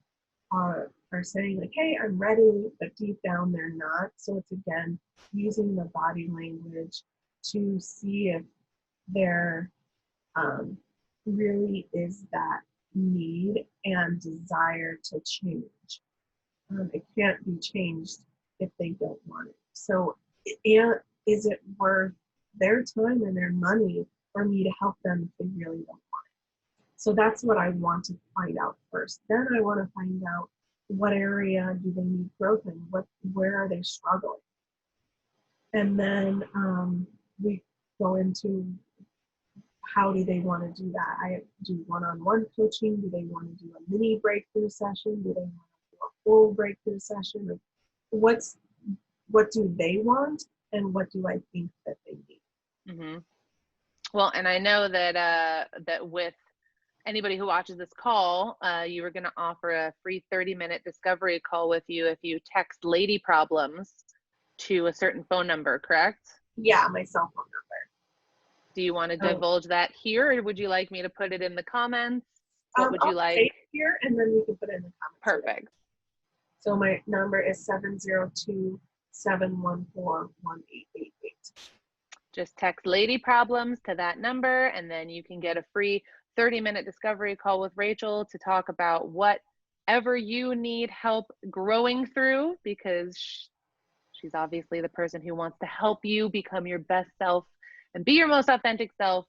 are saying like, hey, I'm ready, but deep down they're not. So it's again using the body language to see if there really is that need and desire to change. It can't be changed if they don't want it. So, and is it worth their time and their money for me to help them if they really don't want it? So that's what I want to find out first. Then I want to find out what area do they need growth in? Where are they struggling? And then we go into how do they want to do that? I do one-on-one coaching. Do they want to do a mini breakthrough session? Do they want to do a full breakthrough session? Like, what do they want, and what do I think that they need? Mm-hmm. Well, and I know that with anybody who watches this call, you were going to offer a free 30-minute discovery call with you if you text Lady Problems to a certain phone number, correct? Yeah, my cell phone number. Do you want to divulge that here, or would you like me to put it in the comments? What would you like? Say it here, and then we can put it in the comments. Perfect. So my number is 702-714-1888. Just text Lady Problems to that number, and then you can get a free 30-minute discovery call with Rachel to talk about whatever you need help growing through, because she's obviously the person who wants to help you become your best self and be your most authentic self.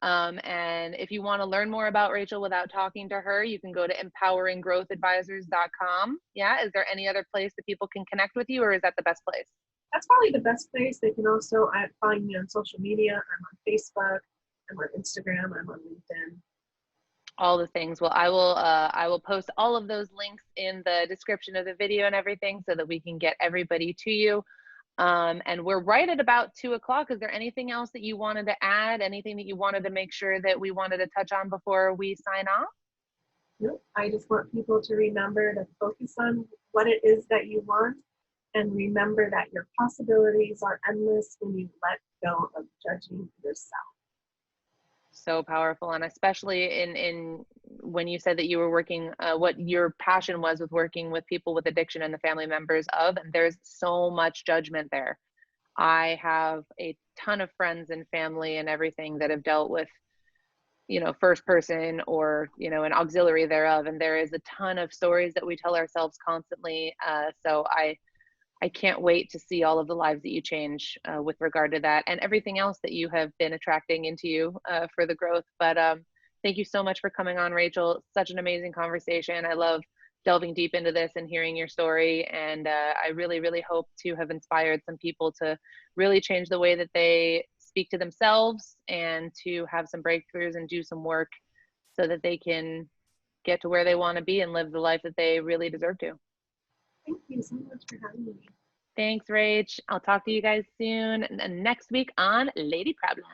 And if you want to learn more about Rachel without talking to her, you can go to empoweringgrowthadvisors.com. Yeah. Is there any other place that people can connect with you, or is that the best place? That's probably the best place. They can also find me on social media. I'm on Facebook, I'm on Instagram, I'm on LinkedIn. All the things. Well, I will post all of those links in the description of the video and everything so that we can get everybody to you. And we're right at about 2:00. Is there anything else that you wanted to add? Anything that you wanted to make sure that we wanted to touch on before we sign off? Nope. I just want people to remember to focus on what it is that you want, and remember that your possibilities are endless when you let go of judging yourself. So powerful. And especially in when you said that you were working, what your passion was with working with people with addiction and the family members of, and there's so much judgment there. I have a ton of friends and family and everything that have dealt with, first person or, an auxiliary thereof. And there is a ton of stories that we tell ourselves constantly. So I can't wait to see all of the lives that you change with regard to that and everything else that you have been attracting into you for the growth. But thank you so much for coming on, Rachel. Such an amazing conversation. I love delving deep into this and hearing your story. And I really, really hope to have inspired some people to really change the way that they speak to themselves and to have some breakthroughs and do some work so that they can get to where they want to be and live the life that they really deserve to. Thank you so much for having me. Thanks, Rach. I'll talk to you guys soon and next week on Lady Problems.